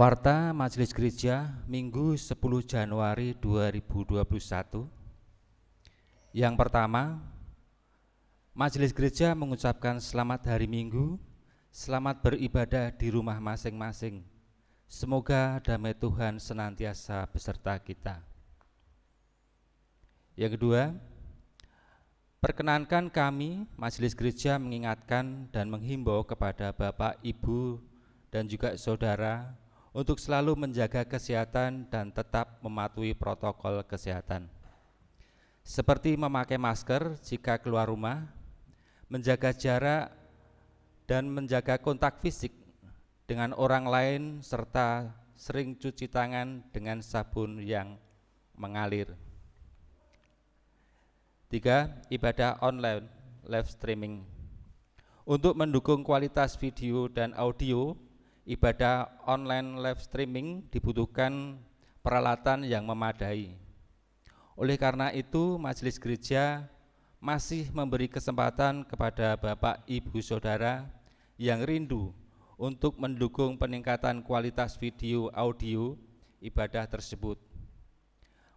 Warta Majelis Gereja Minggu 10 Januari 2021. Yang pertama, Majelis Gereja mengucapkan selamat hari Minggu, selamat beribadah di rumah masing-masing. Semoga damai Tuhan senantiasa beserta kita. Yang kedua, perkenankan kami Majelis Gereja mengingatkan dan menghimbau kepada Bapak, Ibu, dan juga saudara untuk selalu menjaga kesehatan dan tetap mematuhi protokol kesehatan. Seperti memakai masker jika keluar rumah, menjaga jarak dan menjaga kontak fisik dengan orang lain serta sering cuci tangan dengan sabun yang mengalir. 3. Ibadah online live streaming. Untuk mendukung kualitas video dan audio, ibadah online live streaming dibutuhkan peralatan yang memadai. Oleh karena itu, Majelis Gereja masih memberi kesempatan kepada Bapak, Ibu, Saudara yang rindu untuk mendukung peningkatan kualitas video audio ibadah tersebut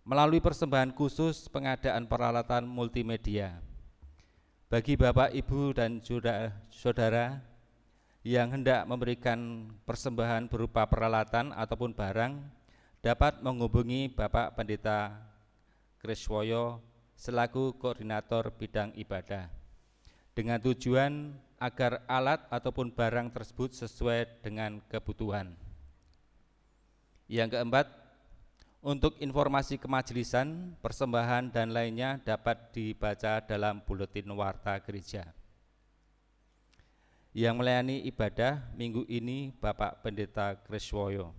melalui persembahan khusus pengadaan peralatan multimedia. Bagi Bapak, Ibu, dan saudara yang hendak memberikan persembahan berupa peralatan ataupun barang, dapat menghubungi Bapak Pendeta Kriswoyo selaku koordinator bidang ibadah dengan tujuan agar alat ataupun barang tersebut sesuai dengan kebutuhan. Yang keempat, untuk informasi kemajelisan, persembahan dan lainnya dapat dibaca dalam buletin warta gereja. Yang melayani ibadah minggu ini Bapak Pendeta Kriswoyo.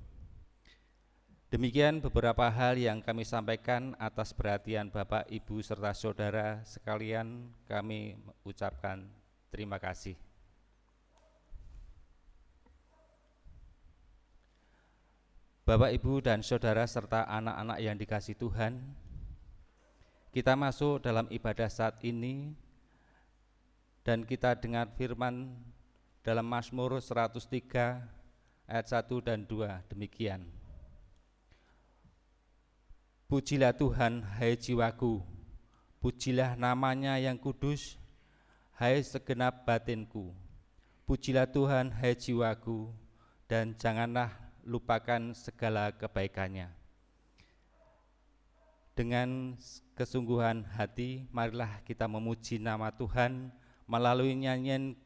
Demikian beberapa hal yang kami sampaikan atas perhatian Bapak, Ibu, serta saudara sekalian. Kami ucapkan terima kasih. Bapak, Ibu, dan saudara serta anak-anak yang dikasihi Tuhan, kita masuk dalam ibadah saat ini dan kita dengar firman dalam Mazmur 103 ayat 1 dan 2 demikian. Pujilah Tuhan, hai jiwaku, pujilah namanya yang kudus, hai segenap batinku. Pujilah Tuhan, hai jiwaku, dan janganlah lupakan segala kebaikannya. Dengan kesungguhan hati, marilah kita memuji nama Tuhan melalui nyanyian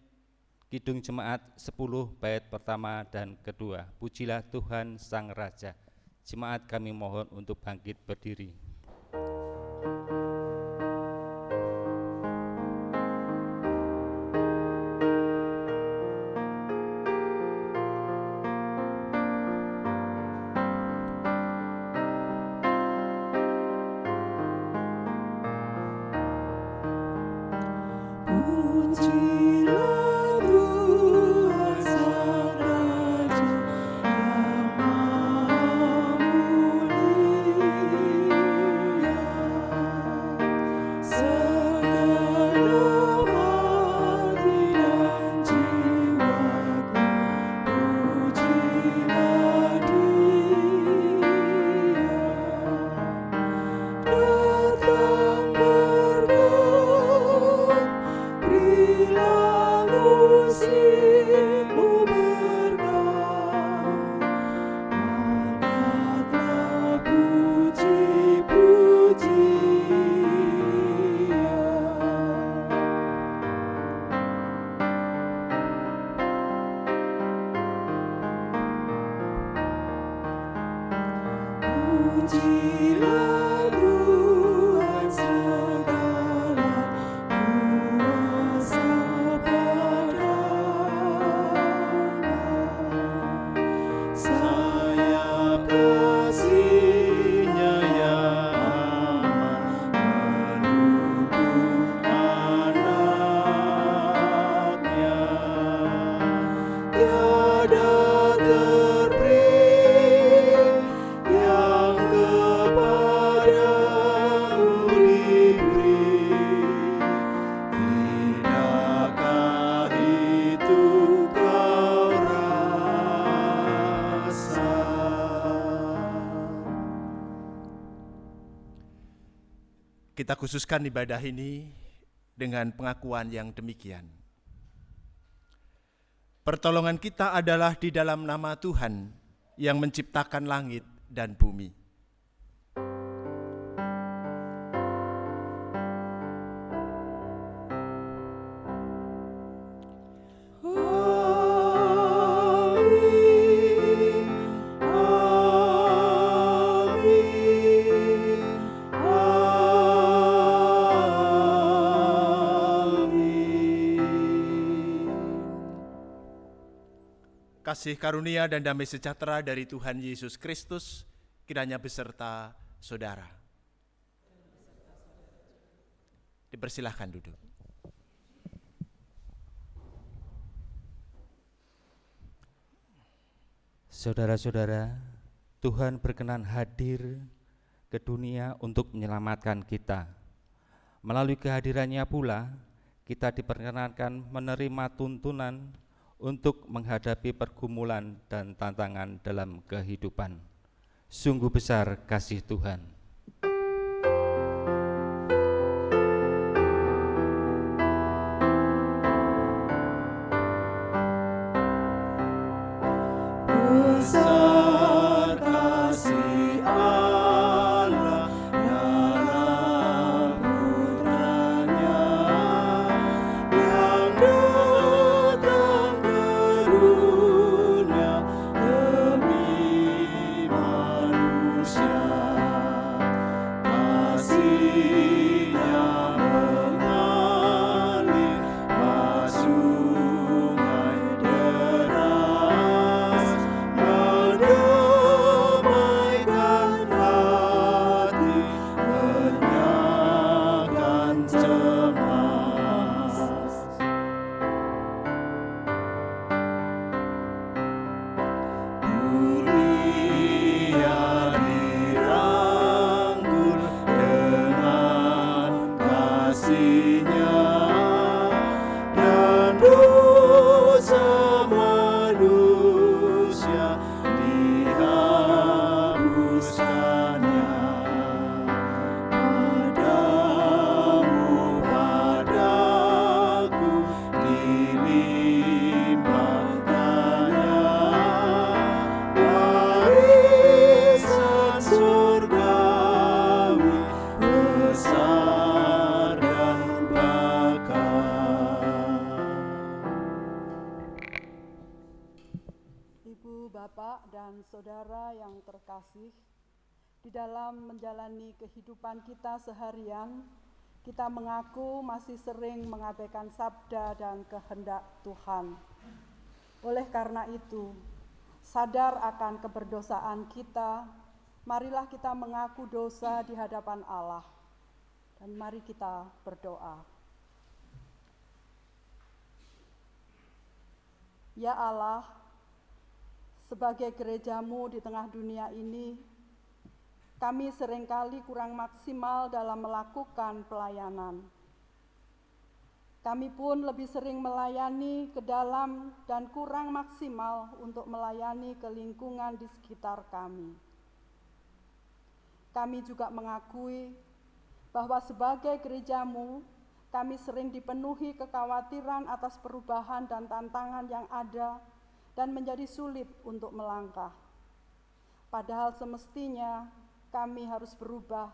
Kidung Jemaat 10 bait pertama dan kedua. Pujilah Tuhan Sang Raja. Jemaat kami mohon untuk bangkit berdiri. Datang berkat, berilah Kita khususkan ibadah ini dengan pengakuan yang demikian. Pertolongan kita adalah di dalam nama Tuhan yang menciptakan langit dan bumi. Kasih karunia dan damai sejahtera dari Tuhan Yesus Kristus kiranya beserta saudara. Dipersilahkan duduk. Saudara-saudara, Tuhan berkenan hadir ke dunia untuk menyelamatkan kita. Melalui kehadirannya pula, kita diperkenankan menerima tuntunan untuk menghadapi pergumulan dan tantangan dalam kehidupan. Sungguh besar kasih Tuhan. Besar kasih Allah dalam putranya yang datang ke dunia demi manusia. Kasih-Nya mengalir sungai deras, mendamaikan hati, menyakan cemas. Dunia dirangkul dengan kasih-Nya, dan dosa manusia dihapuskannya. Padamu, padaku dilimpahkannya warisan surgawi besar dan bakal. Ibu, Bapak, dan Saudara yang terkasih, di dalam menjalani kehidupan kita seharian, kita mengaku masih sering mengabaikan sabda dan kehendak Tuhan. Oleh karena itu, sadar akan keberdosaan kita, marilah kita mengaku dosa di hadapan Allah, dan mari kita berdoa. Ya Allah, sebagai gereja-Mu di tengah dunia ini, kami seringkali kurang maksimal dalam melakukan pelayanan. Kami pun lebih sering melayani ke dalam dan kurang maksimal untuk melayani ke lingkungan di sekitar kami. Kami juga mengakui bahwa sebagai gereja-Mu, kami sering dipenuhi kekhawatiran atas perubahan dan tantangan yang ada dan menjadi sulit untuk melangkah. Padahal semestinya kami harus berubah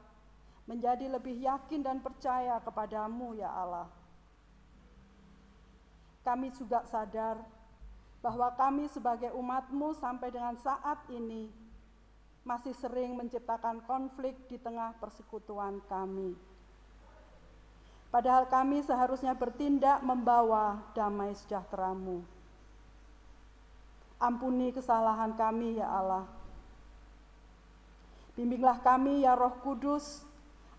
menjadi lebih yakin dan percaya kepada-Mu, ya Allah. Kami juga sadar bahwa kami sebagai umat-Mu sampai dengan saat ini masih sering menciptakan konflik di tengah persekutuan kami. Padahal kami seharusnya bertindak membawa damai sejahtera-Mu. Ampuni kesalahan kami, ya Allah. Bimbinglah kami, ya Roh Kudus,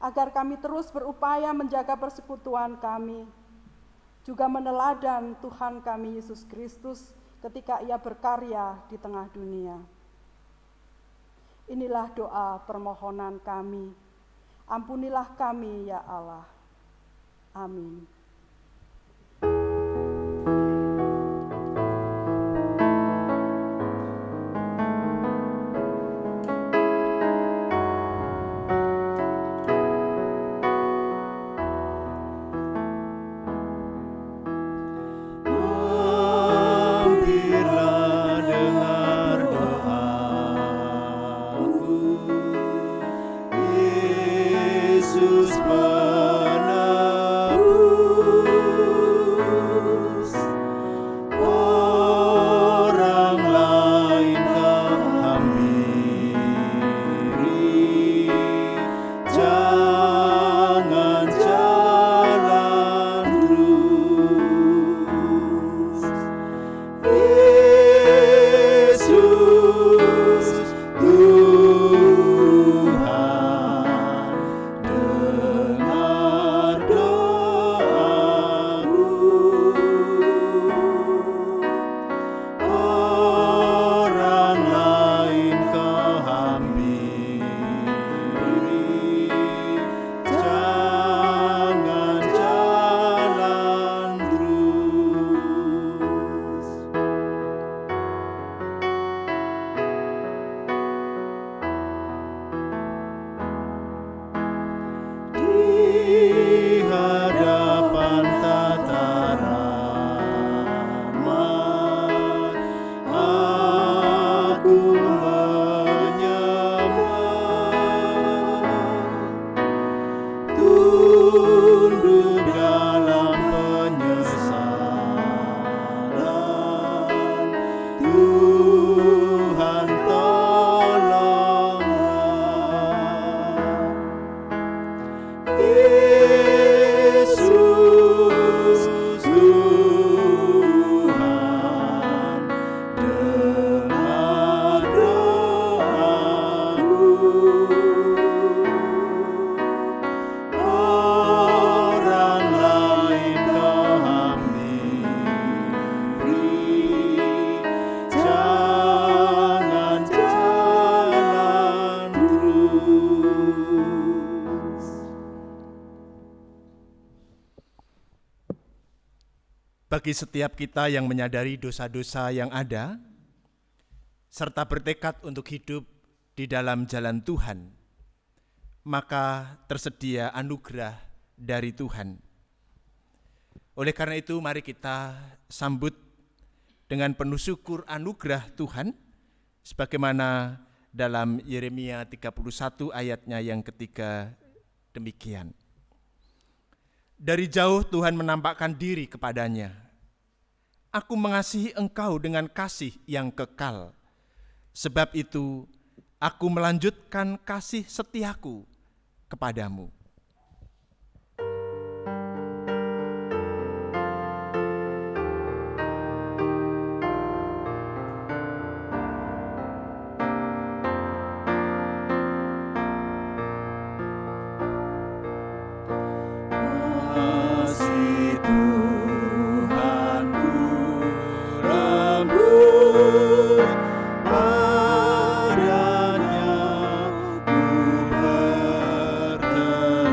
agar kami terus berupaya menjaga persekutuan kami, juga meneladan Tuhan kami Yesus Kristus ketika Ia berkarya di tengah dunia. Inilah doa permohonan kami. Ampunilah kami, ya Allah. Amin. penerus, orang lain kau hampiri, jangan jalan terus. Yesus Tuhan, dengar doaku. Orang lain kau hampiri, jangan jalan terus. Di hadapan tata rahmat, aku menyembah, tunduk dalam penyesalan. Tuhan tolonglah. Yesus Tuhan, dengar doaku. Orang lain kau hampiri, jangan jalan terus. Bagi setiap kita yang menyadari dosa-dosa yang ada, serta bertekad untuk hidup di dalam jalan Tuhan, maka tersedia anugerah dari Tuhan. Oleh karena itu, mari kita sambut dengan penuh syukur anugerah Tuhan, sebagaimana dalam Yeremia 31 ayatnya yang ketiga demikian. Dari jauh Tuhan menampakkan diri kepadanya. Aku mengasihi engkau dengan kasih yang kekal. Sebab itu, aku melanjutkan kasih setiaku kepadamu. Kasih Tuhanku lembut, padanya ku berteduh.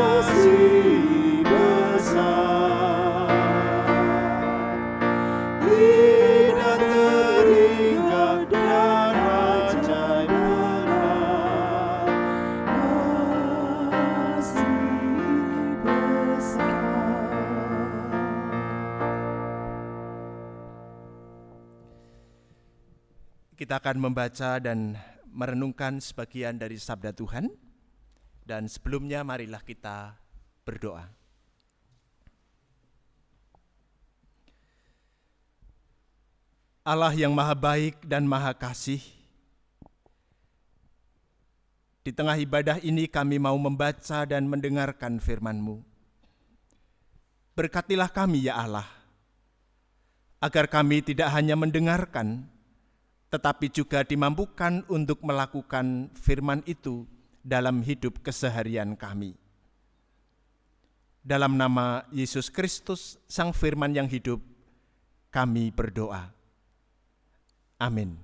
kasih besar, tidak terhingga dan ajaib benar, kasih besar. Kita akan membaca dan merenungkan sebagian dari sabda Tuhan. Dan sebelumnya marilah kita berdoa. Allah yang maha baik dan maha kasih, di tengah ibadah ini kami mau membaca dan mendengarkan firman-Mu. Berkatilah kami ya Allah, agar kami tidak hanya mendengarkan, tetapi juga dimampukan untuk melakukan firman itu dalam hidup keseharian kami. Dalam nama Yesus Kristus, Sang Firman yang hidup, kami berdoa. Amin.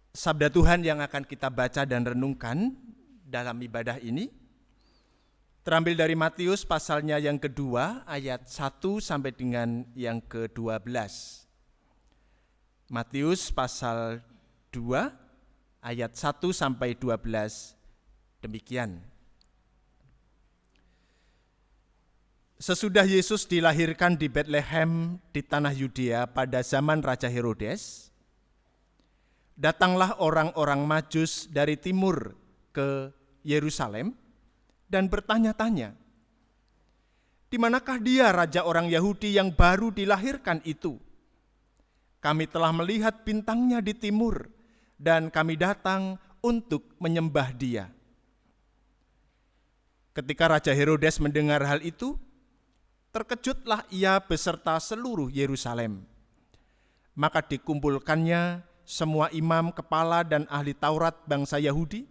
Sabda Tuhan yang akan kita baca dan renungkan dalam ibadah ini terambil dari Matius pasalnya yang kedua, ayat 1 sampai dengan yang ke-12. Matius pasal 2 ayat 1 sampai 12 demikian. Sesudah Yesus dilahirkan di Betlehem di tanah Yudea pada zaman Raja Herodes, datanglah orang-orang Majus dari timur ke Yerusalem dan bertanya-tanya, "Di manakah dia raja orang Yahudi yang baru dilahirkan itu? Kami telah melihat bintangnya di timur, dan kami datang untuk menyembah dia." Ketika Raja Herodes mendengar hal itu, terkejutlah ia beserta seluruh Yerusalem. Maka dikumpulkannya semua imam, kepala, dan ahli Taurat bangsa Yahudi,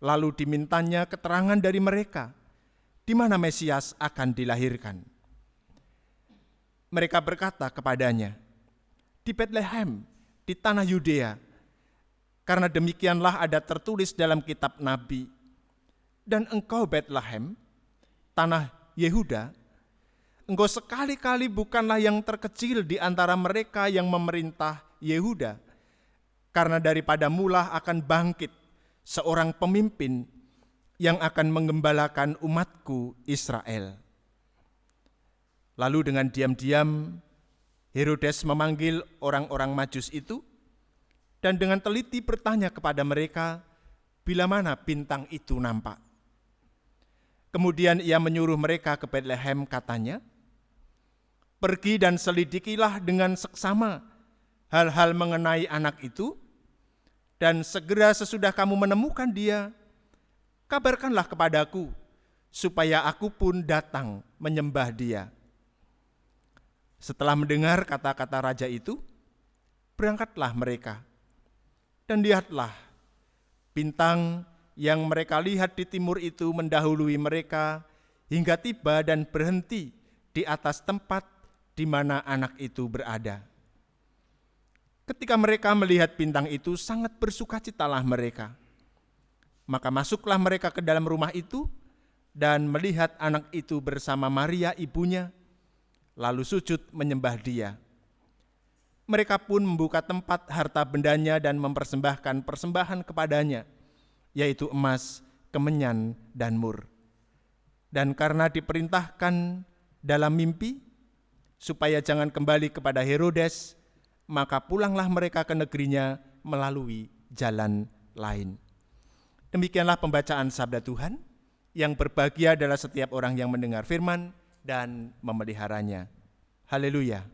lalu dimintanya keterangan dari mereka, di mana Mesias akan dilahirkan. Mereka berkata kepadanya, "Di Betlehem, di tanah Yudea, karena demikianlah ada tertulis dalam kitab Nabi, dan engkau Betlehem, tanah Yehuda, engkau sekali-kali bukanlah yang terkecil di antara mereka yang memerintah Yehuda, karena daripada mula akan bangkit seorang pemimpin yang akan menggembalakan umatku Israel." Lalu dengan diam-diam Herodes memanggil orang-orang Majus itu dan dengan teliti bertanya kepada mereka bila mana bintang itu nampak. Kemudian ia menyuruh mereka ke Betlehem, katanya, "Pergi dan selidikilah dengan seksama hal-hal mengenai anak itu, dan segera sesudah kamu menemukan dia, kabarkanlah kepadaku, supaya aku pun datang menyembah dia." Setelah mendengar kata-kata raja itu, berangkatlah mereka. Dan lihatlah, bintang yang mereka lihat di timur itu mendahului mereka hingga tiba dan berhenti di atas tempat di mana anak itu berada. Ketika mereka melihat bintang itu, sangat bersukacitalah mereka. Maka masuklah mereka ke dalam rumah itu dan melihat anak itu bersama Maria ibunya, lalu sujud menyembah dia. Mereka pun membuka tempat harta bendanya dan mempersembahkan persembahan kepadanya, yaitu emas, kemenyan, dan mur. Dan karena diperintahkan dalam mimpi, supaya jangan kembali kepada Herodes, maka pulanglah mereka ke negerinya melalui jalan lain. Demikianlah pembacaan sabda Tuhan, yang berbahagia adalah setiap orang yang mendengar firman dan memeliharanya. Haleluya.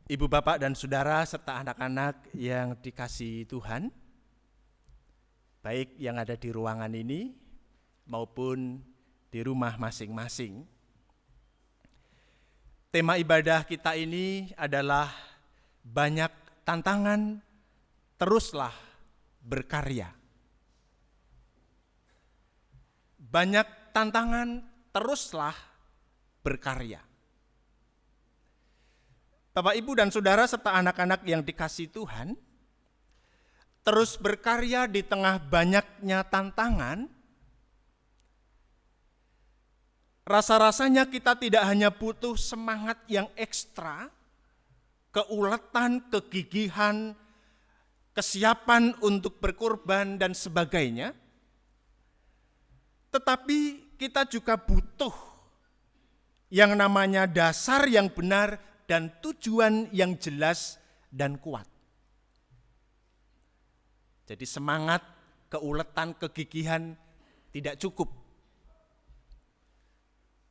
Ibu, bapak, dan saudara, serta anak-anak yang dikasihi Tuhan, baik yang ada di ruangan ini maupun di rumah masing-masing. Tema ibadah kita ini adalah banyak tantangan, teruslah berkarya. Banyak tantangan, teruslah berkarya. Bapak, Ibu, dan Saudara serta anak-anak yang dikasihi Tuhan, terus berkarya di tengah banyaknya tantangan, rasa-rasanya kita tidak hanya butuh semangat yang ekstra, keuletan, kegigihan, kesiapan untuk berkorban dan sebagainya, tetapi kita juga butuh yang namanya dasar yang benar dan tujuan yang jelas dan kuat. Jadi semangat, keuletan, kegigihan tidak cukup.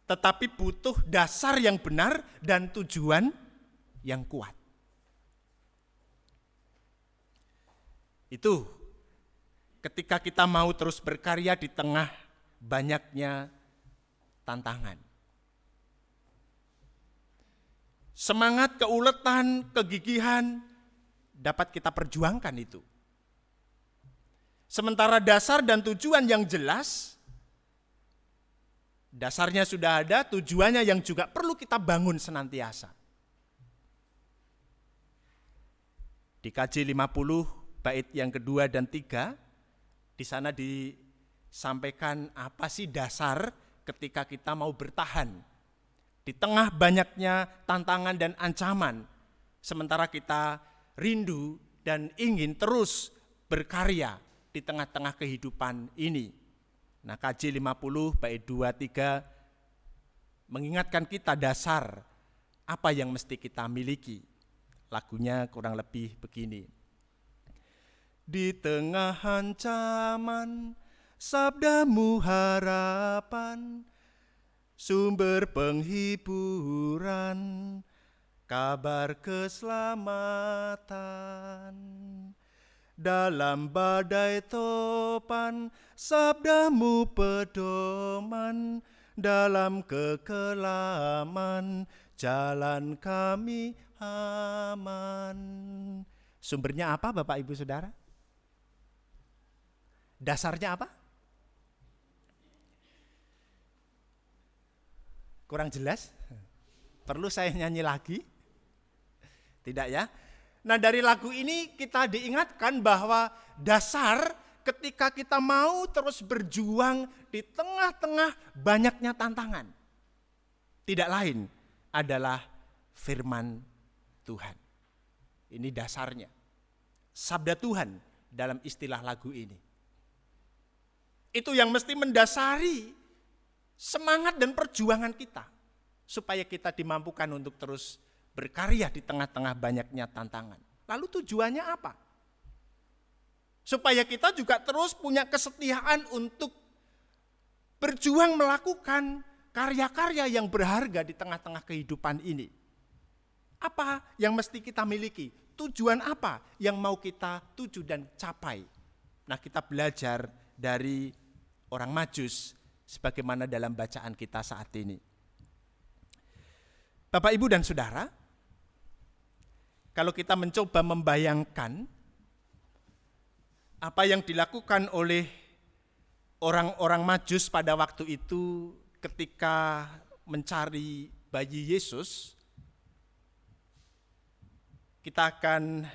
Tetapi butuh dasar yang benar dan tujuan yang kuat. Itu ketika kita mau terus berkarya di tengah banyaknya tantangan. Semangat, keuletan, kegigihan dapat kita perjuangkan itu. Sementara dasar dan tujuan yang jelas, dasarnya sudah ada, tujuannya yang juga perlu kita bangun senantiasa. Di KJ 50 bait yang kedua dan 3, di sana disampaikan apa sih dasar ketika kita mau bertahan di tengah banyaknya tantangan dan ancaman, sementara kita rindu dan ingin terus berkarya di tengah-tengah kehidupan ini. Nah, KJ 50 bait 2-3 mengingatkan kita dasar apa yang mesti kita miliki. Lagunya kurang lebih begini. Di tengah ancaman, sabdamu harapan, sumber penghiburan, kabar keselamatan. Dalam badai topan, sabdamu pedoman, dalam kekelaman, jalan kami aman. Sumbernya apa, Bapak, Ibu, Saudara? Dasarnya apa? Kurang jelas? Perlu saya nyanyi lagi? Tidak ya? Nah, dari lagu ini kita diingatkan bahwa dasar ketika kita mau terus berjuang di tengah-tengah banyaknya tantangan, tidak lain adalah firman Tuhan. Ini dasarnya. Sabda Tuhan dalam istilah lagu ini. Itu yang mesti mendasari semangat dan perjuangan kita, supaya kita dimampukan untuk terus berkarya di tengah-tengah banyaknya tantangan. Lalu tujuannya apa? Supaya kita juga terus punya kesetiaan untuk berjuang melakukan karya-karya yang berharga di tengah-tengah kehidupan ini. Apa yang mesti kita miliki? Tujuan apa yang mau kita tuju dan capai? Nah, kita belajar dari orang Majus sebagaimana dalam bacaan kita saat ini. Bapak, Ibu, dan Saudara, kalau kita mencoba membayangkan apa yang dilakukan oleh orang-orang Majus pada waktu itu ketika mencari bayi Yesus, kita akan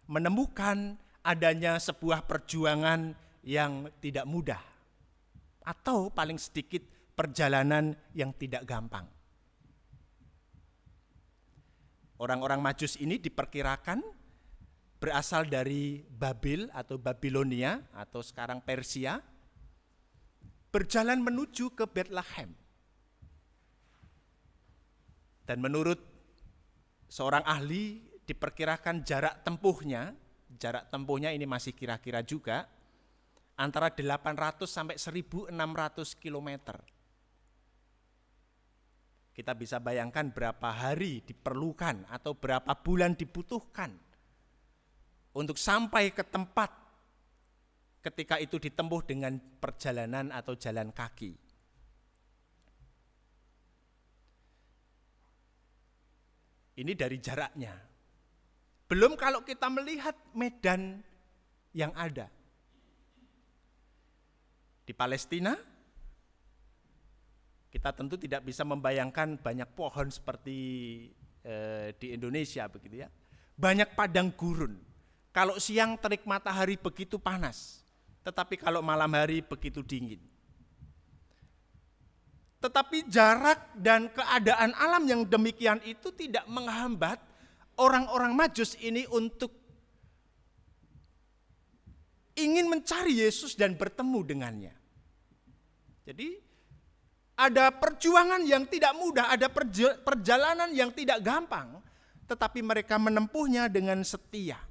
menemukan adanya sebuah perjuangan yang tidak mudah, atau paling sedikit perjalanan yang tidak gampang. Orang-orang Majus ini diperkirakan berasal dari Babil atau Babilonia atau sekarang Persia, berjalan menuju ke Bethlehem. Dan menurut seorang ahli diperkirakan jarak tempuhnya ini masih kira-kira juga, antara 800 sampai 1.600 kilometer. Kita bisa bayangkan berapa hari diperlukan atau berapa bulan dibutuhkan untuk sampai ke tempat ketika itu ditempuh dengan perjalanan atau jalan kaki. Ini dari jaraknya. Belum kalau kita melihat medan yang ada. Di Palestina, kita tentu tidak bisa membayangkan banyak pohon seperti di Indonesia begitu ya. Banyak padang gurun. Kalau siang terik matahari begitu panas, tetapi kalau malam hari begitu dingin. Tetapi jarak dan keadaan alam yang demikian itu tidak menghambat orang-orang Majus ini untuk ingin mencari Yesus dan bertemu dengannya. Jadi ada perjuangan yang tidak mudah, ada perjalanan yang tidak gampang, tetapi mereka menempuhnya dengan setia.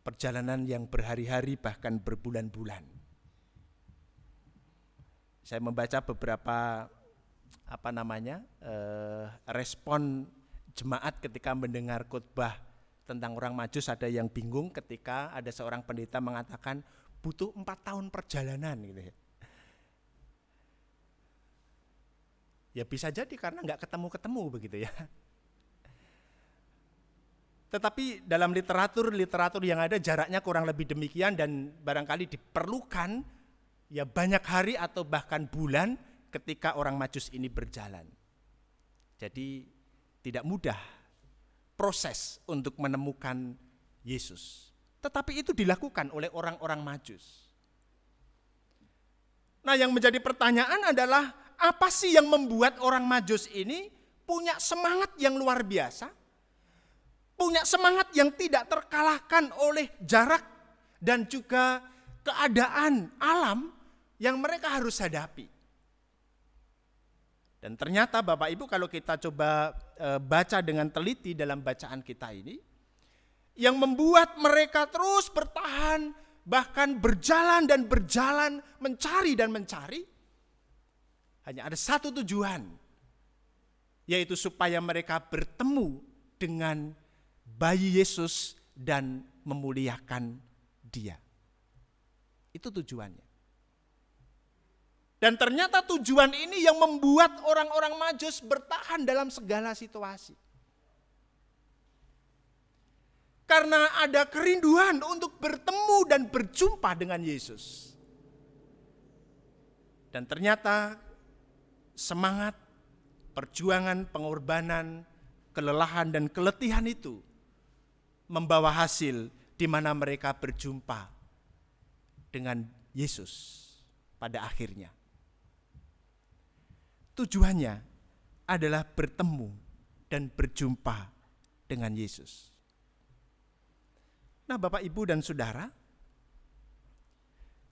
Perjalanan yang berhari-hari bahkan berbulan-bulan. Saya membaca beberapa respon jemaat ketika mendengar khotbah tentang orang Majus. Ada yang bingung ketika ada seorang pendeta mengatakan butuh 4 tahun perjalanan gitu ya. Ya bisa jadi karena nggak ketemu-ketemu begitu ya. Tetapi dalam literatur yang ada jaraknya kurang lebih demikian dan barangkali diperlukan ya banyak hari atau bahkan bulan ketika orang Majus ini berjalan. Jadi tidak mudah proses untuk menemukan Yesus. Tetapi itu dilakukan oleh orang-orang Majus. Nah, yang menjadi pertanyaan adalah apa sih yang membuat orang Majus ini punya semangat yang luar biasa? Punya semangat yang tidak terkalahkan oleh jarak dan juga keadaan alam yang mereka harus hadapi. Dan ternyata Bapak Ibu kalau kita coba baca dengan teliti dalam bacaan kita ini, yang membuat mereka terus bertahan, bahkan berjalan dan berjalan, mencari dan mencari, hanya ada satu tujuan, yaitu supaya mereka bertemu dengan bayi Yesus dan memuliakan Dia. Itu tujuannya. Dan ternyata tujuan ini yang membuat orang-orang Majus bertahan dalam segala situasi. Karena ada kerinduan untuk bertemu dan berjumpa dengan Yesus. Dan ternyata semangat, perjuangan, pengorbanan, kelelahan dan keletihan itu membawa hasil di mana mereka berjumpa dengan Yesus pada akhirnya. Tujuannya adalah bertemu dan berjumpa dengan Yesus. Nah, Bapak, Ibu, dan Saudara,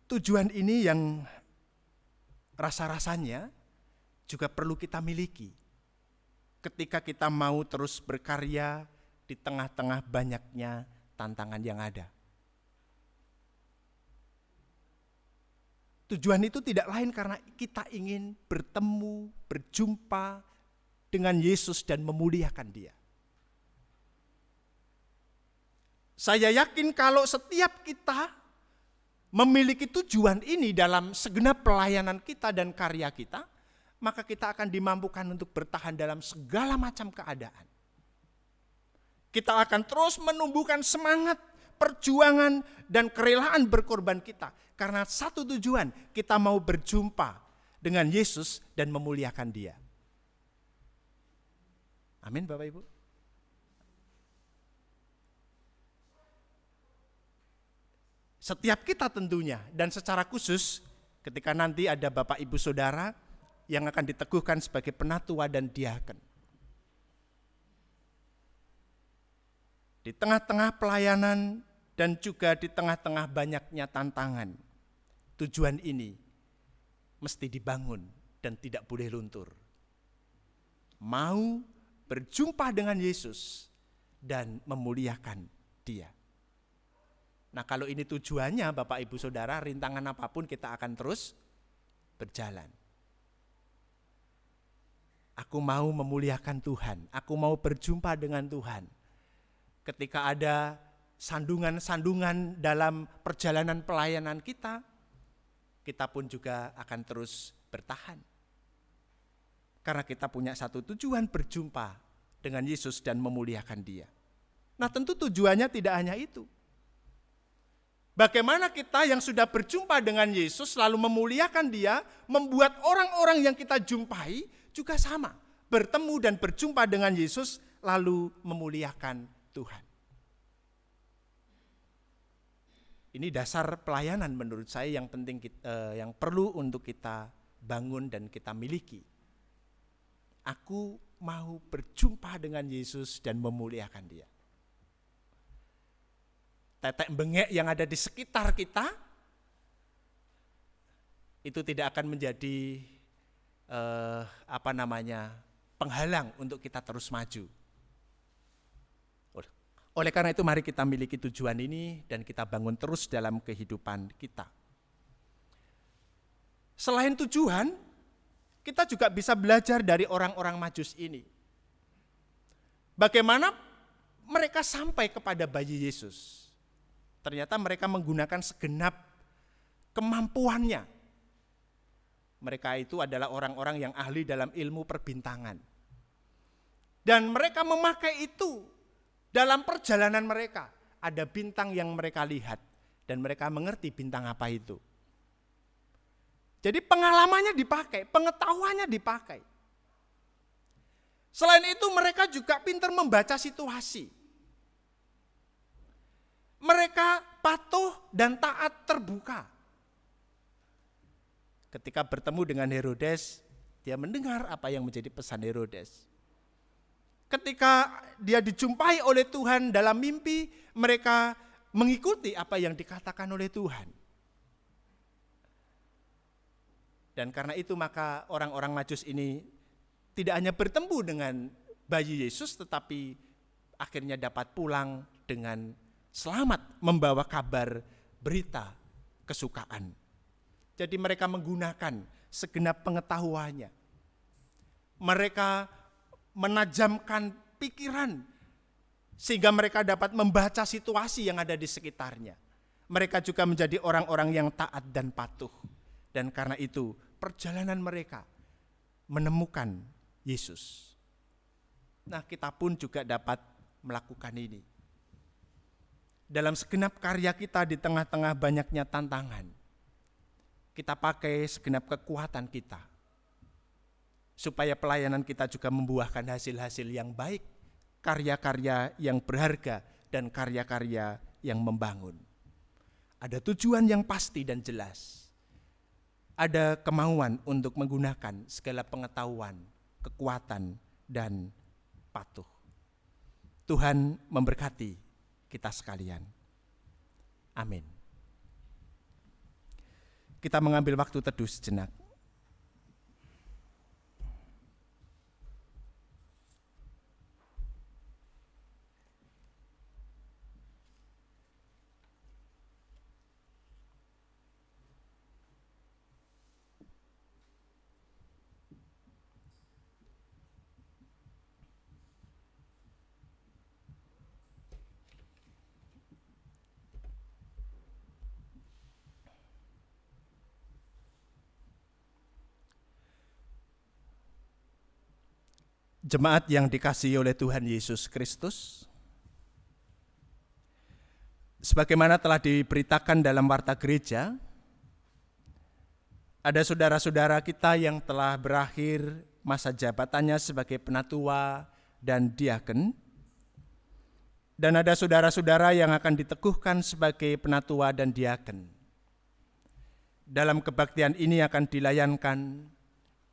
tujuan ini yang rasa-rasanya juga perlu kita miliki ketika kita mau terus berkarya di tengah-tengah banyaknya tantangan yang ada. Tujuan itu tidak lain karena kita ingin bertemu, berjumpa dengan Yesus dan memuliakan Dia. Saya yakin kalau setiap kita memiliki tujuan ini dalam segenap pelayanan kita dan karya kita, maka kita akan dimampukan untuk bertahan dalam segala macam keadaan. Kita akan terus menumbuhkan semangat, perjuangan, dan kerelaan berkorban kita. Karena satu tujuan, kita mau berjumpa dengan Yesus dan memuliakan Dia. Amin, Bapak Ibu. Setiap kita tentunya, dan secara khusus ketika nanti ada Bapak Ibu Saudara yang akan diteguhkan sebagai penatua dan diaken. Di tengah-tengah pelayanan dan juga di tengah-tengah banyaknya tantangan, tujuan ini mesti dibangun dan tidak boleh luntur. Mau berjumpa dengan Yesus dan memuliakan Dia. Nah, kalau ini tujuannya Bapak Ibu Saudara, rintangan apapun kita akan terus berjalan. Aku mau memuliakan Tuhan, aku mau berjumpa dengan Tuhan. Ketika ada sandungan-sandungan dalam perjalanan pelayanan kita, kita pun juga akan terus bertahan. Karena kita punya satu tujuan, berjumpa dengan Yesus dan memuliakan Dia. Nah, tentu tujuannya tidak hanya itu. Bagaimana kita yang sudah berjumpa dengan Yesus lalu memuliakan Dia, membuat orang-orang yang kita jumpai juga sama, bertemu dan berjumpa dengan Yesus lalu memuliakan Tuhan. Ini dasar pelayanan menurut saya yang penting, yang perlu untuk kita bangun dan kita miliki. Aku mau berjumpa dengan Yesus dan memuliakan Dia. Tetek bengek yang ada di sekitar kita itu tidak akan menjadi penghalang untuk kita terus maju. Oleh karena itu mari kita miliki tujuan ini dan kita bangun terus dalam kehidupan kita. Selain tujuan, kita juga bisa belajar dari orang-orang Majus ini. Bagaimana mereka sampai kepada bayi Yesus. Ternyata mereka menggunakan segenap kemampuannya. Mereka itu adalah orang-orang yang ahli dalam ilmu perbintangan. Dan mereka memakai itu dalam perjalanan mereka. Ada bintang yang mereka lihat dan mereka mengerti bintang apa itu. Jadi pengalamannya dipakai, pengetahuannya dipakai. Selain itu mereka juga pintar membaca situasi. Mereka patuh dan taat terbuka. Ketika bertemu dengan Herodes, dia mendengar apa yang menjadi pesan Herodes. Ketika dia dijumpai oleh Tuhan dalam mimpi, mereka mengikuti apa yang dikatakan oleh Tuhan. Dan karena itu maka orang-orang Majus ini tidak hanya bertemu dengan bayi Yesus, tetapi akhirnya dapat pulang dengan selamat membawa kabar berita kesukaan. Jadi mereka menggunakan segenap pengetahuannya. Mereka menajamkan pikiran sehingga mereka dapat membaca situasi yang ada di sekitarnya. Mereka juga menjadi orang-orang yang taat dan patuh. Dan karena itu perjalanan mereka menemukan Yesus. Nah, kita pun juga dapat melakukan ini. Dalam segenap karya kita di tengah-tengah banyaknya tantangan, kita pakai segenap kekuatan kita, supaya pelayanan kita juga membuahkan hasil-hasil yang baik, karya-karya yang berharga, dan karya-karya yang membangun. Ada tujuan yang pasti dan jelas. Ada kemauan untuk menggunakan segala pengetahuan, kekuatan, dan patuh. Tuhan memberkati kita sekalian. Amin. Kita mengambil waktu teduh sejenak. Jemaat yang dikasihi oleh Tuhan Yesus Kristus, sebagaimana telah diberitakan dalam warta gereja, ada saudara-saudara kita yang telah berakhir masa jabatannya sebagai penatua dan diaken, dan ada saudara-saudara yang akan diteguhkan sebagai penatua dan diaken. Dalam kebaktian ini akan dilayankan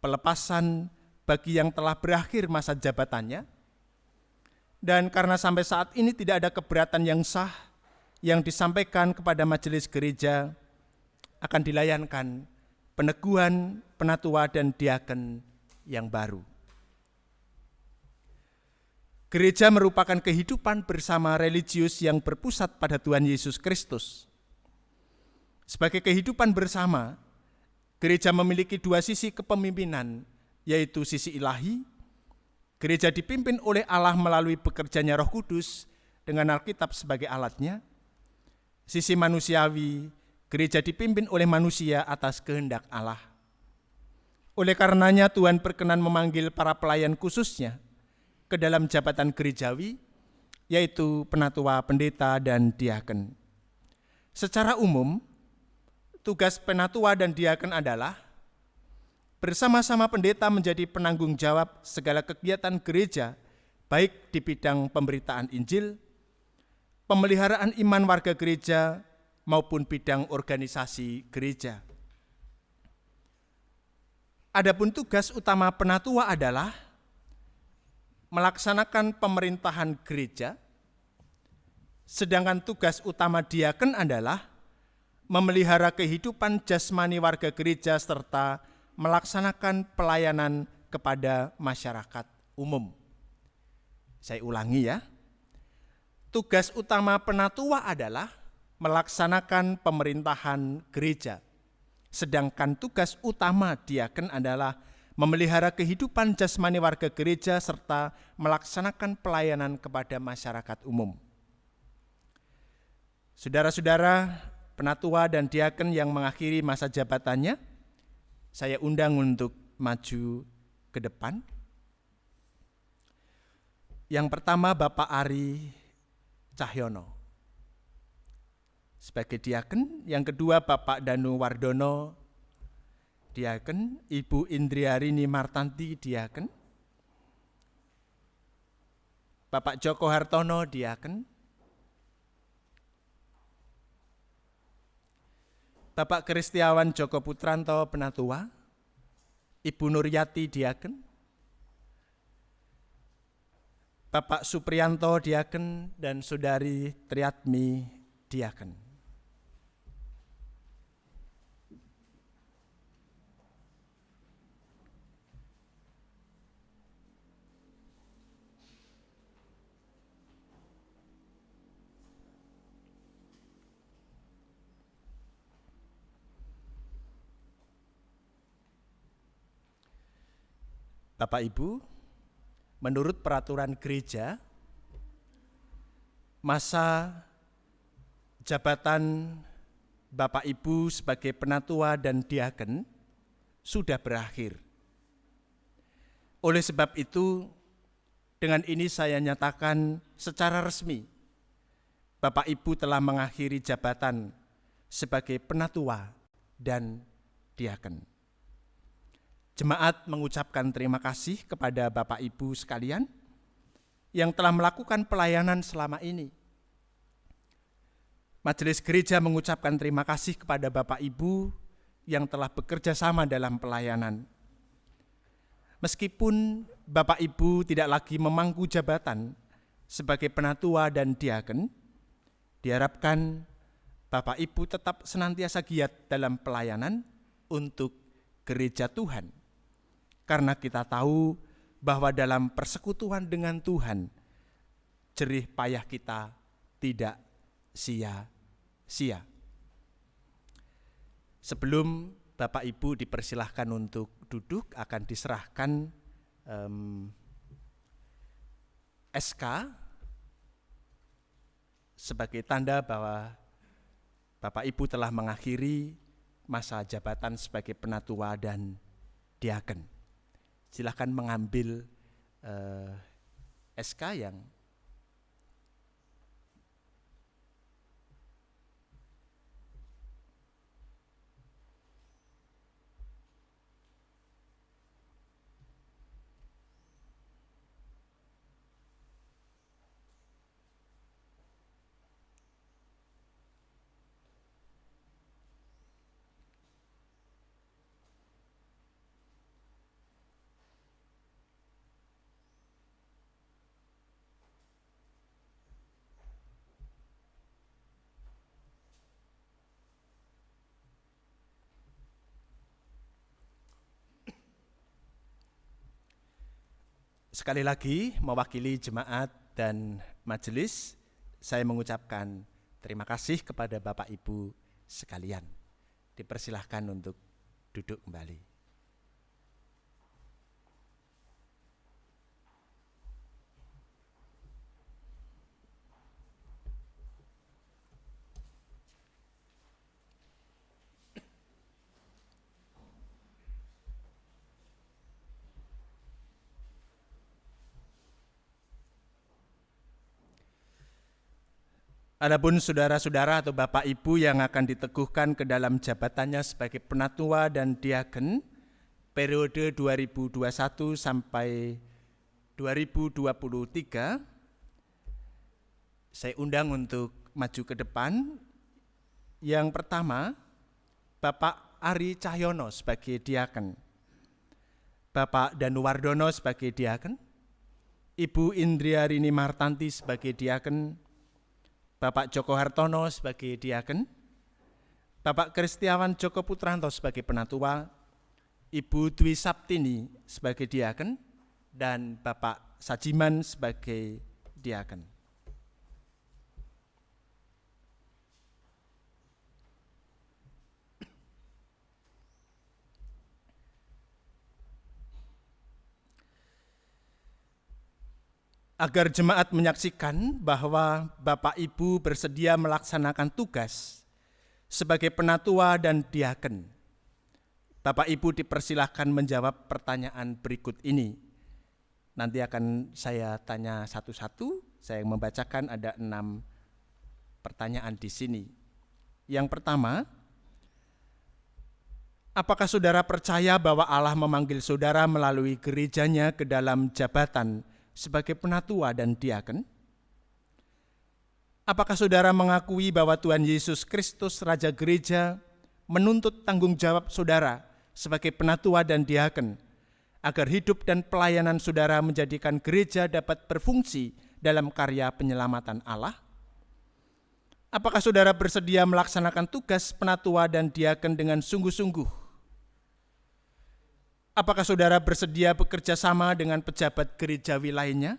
pelepasan bagi yang telah berakhir masa jabatannya, dan karena sampai saat ini tidak ada keberatan yang sah yang disampaikan kepada majelis gereja, akan dilayankan peneguhan penatua dan diaken yang baru. Gereja merupakan kehidupan bersama religius yang berpusat pada Tuhan Yesus Kristus. Sebagai kehidupan bersama, gereja memiliki dua sisi kepemimpinan, yaitu sisi ilahi. Gereja dipimpin oleh Allah melalui bekerjanya Roh Kudus dengan Alkitab sebagai alatnya. Sisi manusiawi, gereja dipimpin oleh manusia atas kehendak Allah. Oleh karenanya Tuhan berkenan memanggil para pelayan khususnya ke dalam jabatan gerejawi, yaitu penatua, pendeta, dan diaken. Secara umum, tugas penatua dan diaken adalah bersama-sama pendeta menjadi penanggung jawab segala kegiatan gereja, baik di bidang pemberitaan Injil, pemeliharaan iman warga gereja, maupun bidang organisasi gereja. Adapun tugas utama penatua adalah melaksanakan pemerintahan gereja, sedangkan tugas utama diaken adalah memelihara kehidupan jasmani warga gereja serta melaksanakan pelayanan kepada masyarakat umum. Saya ulangi ya. Tugas utama penatua adalah melaksanakan pemerintahan gereja. Sedangkan tugas utama diaken adalah memelihara kehidupan jasmani warga gereja serta melaksanakan pelayanan kepada masyarakat umum. Saudara-saudara, penatua dan diaken yang mengakhiri masa jabatannya, saya undang untuk maju ke depan. Yang pertama Bapak Ari Cahyono sebagai diaken, yang kedua Bapak Danu Wardono diaken, Ibu Indriarini Martanti diaken, Bapak Joko Hartono diaken, Bapak Kristiawan Joko Putranto penatua, Ibu Nuryati diaken, Bapak Supriyanto diaken, dan Saudari Triatmi diaken. Bapak Ibu, menurut peraturan gereja, masa jabatan Bapak Ibu sebagai penatua dan diaken sudah berakhir. Oleh sebab itu, dengan ini saya nyatakan secara resmi, Bapak Ibu telah mengakhiri jabatan sebagai penatua dan diaken. Jemaat mengucapkan terima kasih kepada Bapak Ibu sekalian yang telah melakukan pelayanan selama ini. Majelis Gereja mengucapkan terima kasih kepada Bapak Ibu yang telah bekerja sama dalam pelayanan. Meskipun Bapak Ibu tidak lagi memangku jabatan sebagai penatua dan diaken, diharapkan Bapak Ibu tetap senantiasa giat dalam pelayanan untuk gereja Tuhan. Karena kita tahu bahwa dalam persekutuan dengan Tuhan, jerih payah kita tidak sia-sia. Sebelum Bapak Ibu dipersilahkan untuk duduk, akan diserahkan SK sebagai tanda bahwa Bapak Ibu telah mengakhiri masa jabatan sebagai penatua dan diaken. Silakan mengambil SK yang sekali lagi mewakili jemaat dan majelis, saya mengucapkan terima kasih kepada Bapak Ibu sekalian. Dipersilahkan untuk duduk kembali. Adapun saudara-saudara atau Bapak Ibu yang akan diteguhkan ke dalam jabatannya sebagai penatua dan diaken periode 2021 sampai 2023, saya undang untuk maju ke depan. Yang pertama, Bapak Ari Cahyono sebagai diaken, Bapak Danuwardono sebagai diaken, Ibu Indriarini Martanti sebagai diaken, Bapak Joko Hartono sebagai diaken, Bapak Kristiawan Joko Putranto sebagai penatua, Ibu Dwi Saptini sebagai diaken, dan Bapak Sajiman sebagai diaken. Agar jemaat menyaksikan bahwa Bapak Ibu bersedia melaksanakan tugas sebagai penatua dan diaken, Bapak Ibu dipersilahkan menjawab pertanyaan berikut ini. Nanti akan saya tanya satu-satu. Saya membacakan ada 6 pertanyaan di sini. Yang pertama, apakah saudara percaya bahwa Allah memanggil saudara melalui gerejanya ke dalam jabatan sebagai penatua dan diaken? Apakah saudara mengakui bahwa Tuhan Yesus Kristus Raja Gereja menuntut tanggung jawab saudara sebagai penatua dan diaken agar hidup dan pelayanan saudara menjadikan gereja dapat berfungsi dalam karya penyelamatan Allah? Apakah saudara bersedia melaksanakan tugas penatua dan diaken dengan sungguh-sungguh? Apakah saudara bersedia bekerja sama dengan pejabat gerejawi lainnya?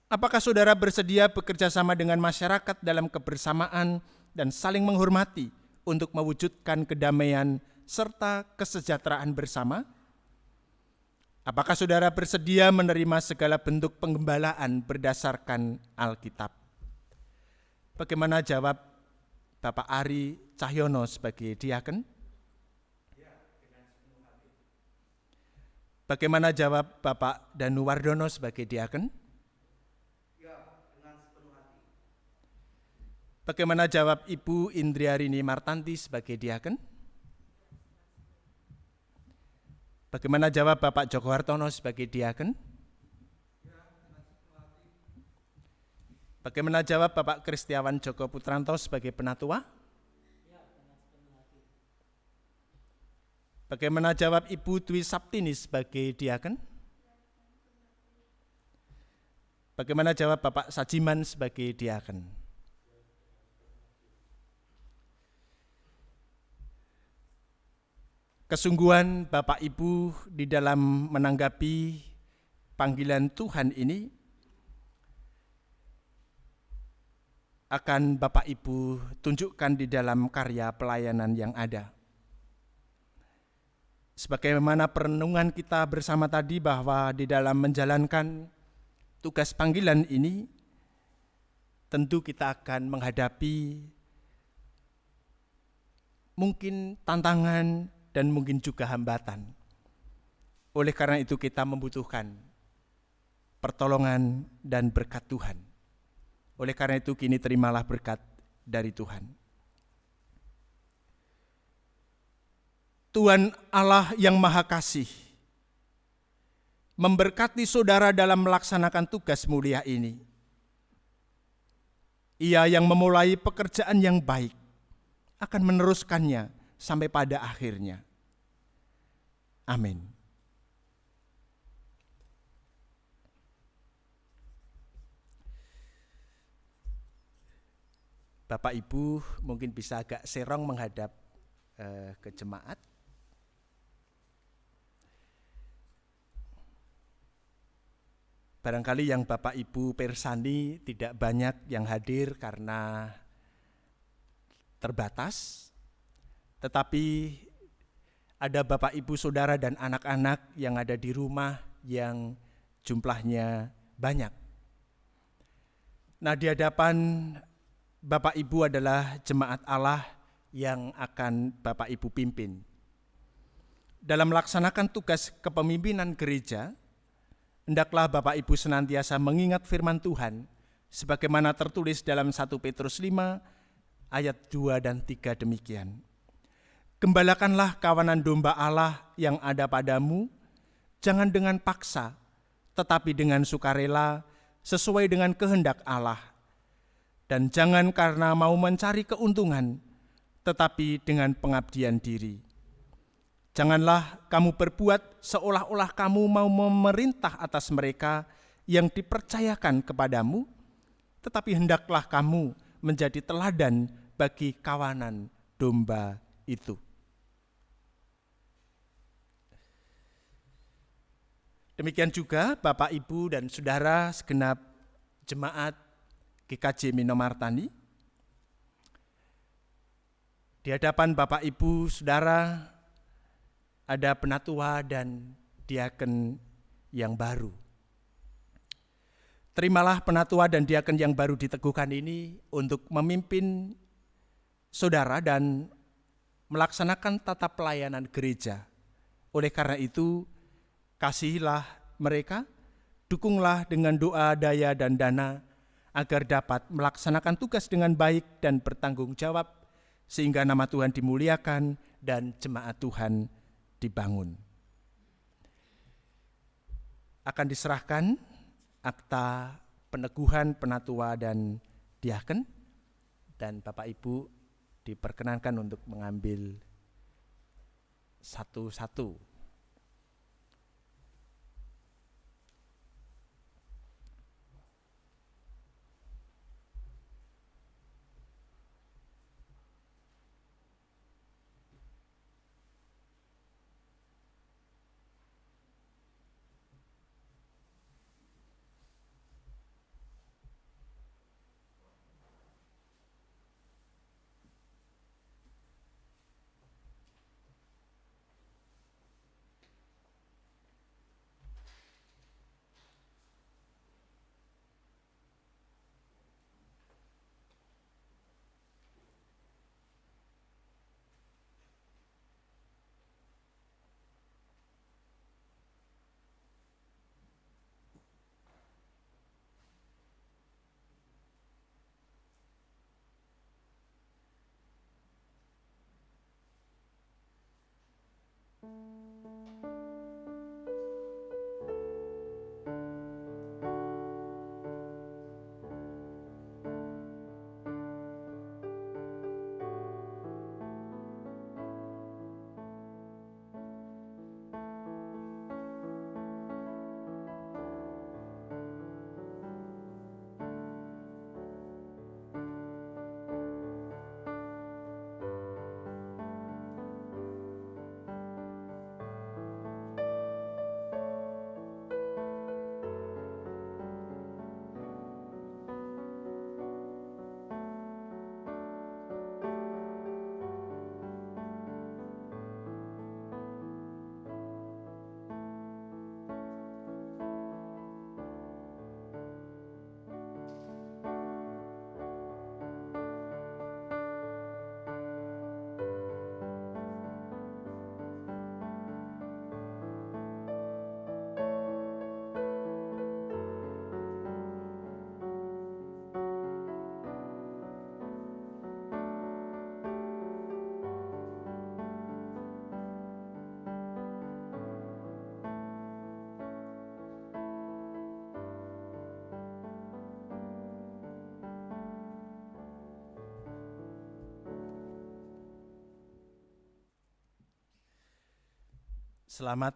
Apakah saudara bersedia bekerja sama dengan masyarakat dalam kebersamaan dan saling menghormati untuk mewujudkan kedamaian serta kesejahteraan bersama? Apakah saudara bersedia menerima segala bentuk penggembalaan berdasarkan Alkitab? Bagaimana jawab Bapak Ari Cahyono sebagai diaken? Bagaimana jawab Bapak Danuwardono sebagai diaken? Ya, dengan sepenuh hati. Bagaimana jawab Ibu Indriarini Martanti sebagai diaken? Bagaimana jawab Bapak Joko Hartono sebagai diaken? Ya, dengan sepenuh hati. Bagaimana jawab Bapak Kristiawan Joko Putranto sebagai penatua? Bagaimana jawab Ibu Dwi Saptini sebagai diaken? Bagaimana jawab Bapak Sajiman sebagai diaken? Kesungguhan Bapak Ibu di dalam menanggapi panggilan Tuhan ini akan Bapak Ibu tunjukkan di dalam karya pelayanan yang ada. Sebagaimana perenungan kita bersama tadi bahwa di dalam menjalankan tugas panggilan ini, tentu kita akan menghadapi mungkin tantangan dan mungkin juga hambatan. Oleh karena itu kita membutuhkan pertolongan dan berkat Tuhan. Oleh karena itu kini terimalah berkat dari Tuhan. Tuhan Allah yang Maha Kasih memberkati saudara dalam melaksanakan tugas mulia ini. Ia yang memulai pekerjaan yang baik akan meneruskannya sampai pada akhirnya. Amin. Bapak Ibu mungkin bisa agak serong menghadap ke jemaat. Barangkali yang Bapak Ibu persani tidak banyak yang hadir karena terbatas, tetapi ada Bapak Ibu Saudara dan anak-anak yang ada di rumah yang jumlahnya banyak. Nah, di hadapan Bapak Ibu adalah jemaat Allah yang akan Bapak Ibu pimpin. Dalam melaksanakan tugas kepemimpinan gereja, hendaklah Bapak Ibu senantiasa mengingat firman Tuhan sebagaimana tertulis dalam 1 Petrus 5 ayat 2 dan 3 demikian. Gembalakanlah kawanan domba Allah yang ada padamu, jangan dengan paksa, tetapi dengan sukarela sesuai dengan kehendak Allah. Dan jangan karena mau mencari keuntungan, tetapi dengan pengabdian diri. Janganlah kamu berbuat seolah-olah kamu mau memerintah atas mereka yang dipercayakan kepadamu, tetapi hendaklah kamu menjadi teladan bagi kawanan domba itu. Demikian juga Bapak, Ibu, dan Saudara segenap jemaat GKJ Minomartani. Di hadapan Bapak, Ibu, Saudara ada penatua dan diaken yang baru. Terimalah penatua dan diaken yang baru diteguhkan ini untuk memimpin saudara dan melaksanakan tata pelayanan gereja. Oleh karena itu, kasihilah mereka, dukunglah dengan doa, daya, dan dana agar dapat melaksanakan tugas dengan baik dan bertanggung jawab sehingga nama Tuhan dimuliakan dan jemaat Tuhan dibangun. Akan diserahkan akta peneguhan penatua dan diaken, dan Bapak Ibu diperkenankan untuk mengambil satu-satu. Selamat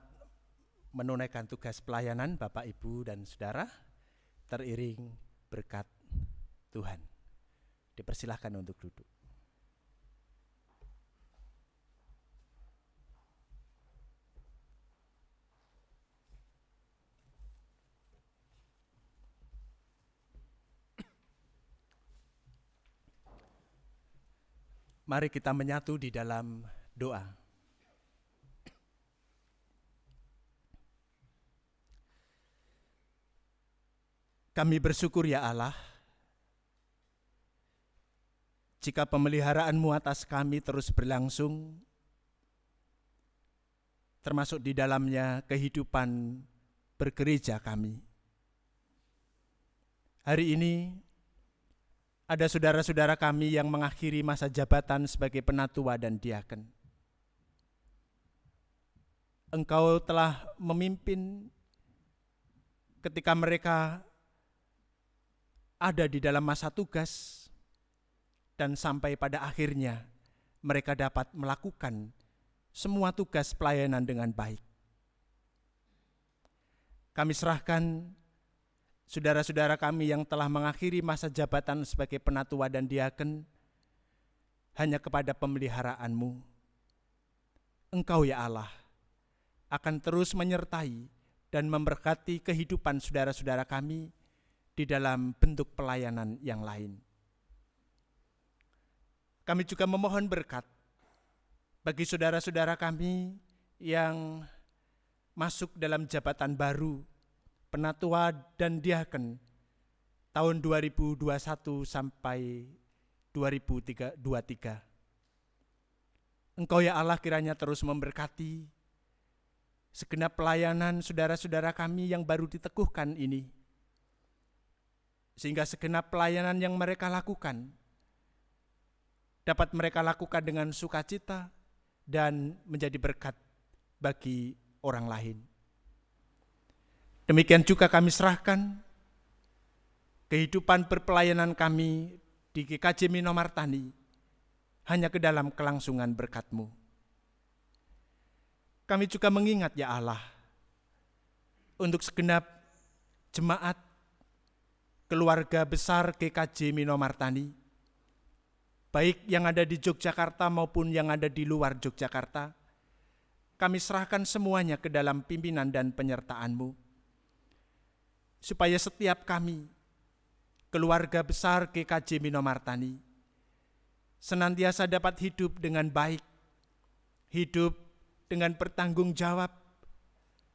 menunaikan tugas pelayanan Bapak, Ibu, dan Saudara, teriring berkat Tuhan. Dipersilahkan untuk duduk. Mari kita menyatu di dalam doa. Kami bersyukur ya Allah, jika pemeliharaan-Mu atas kami terus berlangsung, termasuk di dalamnya kehidupan bergereja kami. Hari ini Ada saudara-saudara kami yang mengakhiri masa jabatan sebagai penatua dan diaken. Engkau telah memimpin ketika mereka ada di dalam masa tugas dan sampai pada akhirnya mereka dapat melakukan semua tugas pelayanan dengan baik. Kami serahkan saudara-saudara kami yang telah mengakhiri masa jabatan sebagai penatua dan diaken hanya kepada pemeliharaanmu. Engkau ya Allah akan terus menyertai dan memberkati kehidupan saudara-saudara kami di dalam bentuk pelayanan yang lain. Kami juga memohon berkat bagi saudara-saudara kami yang masuk dalam jabatan baru penatua dan diaken tahun 2021 sampai 2023. Engkau ya Allah kiranya terus memberkati segenap pelayanan saudara-saudara kami yang baru diteguhkan ini, sehingga segenap pelayanan yang mereka lakukan dapat mereka lakukan dengan sukacita dan menjadi berkat bagi orang lain. Demikian juga kami serahkan kehidupan berpelayanan kami di GKJ Minomartani hanya ke dalam kelangsungan berkat-Mu. Kami juga mengingat ya Allah, untuk segenap jemaat keluarga besar GKJ Minomartani, baik yang ada di Yogyakarta maupun yang ada di luar Yogyakarta, kami serahkan semuanya ke dalam pimpinan dan penyertaan-Mu, supaya setiap kami, keluarga besar GKJ Minomartani, senantiasa dapat hidup dengan baik, hidup dengan bertanggung jawab,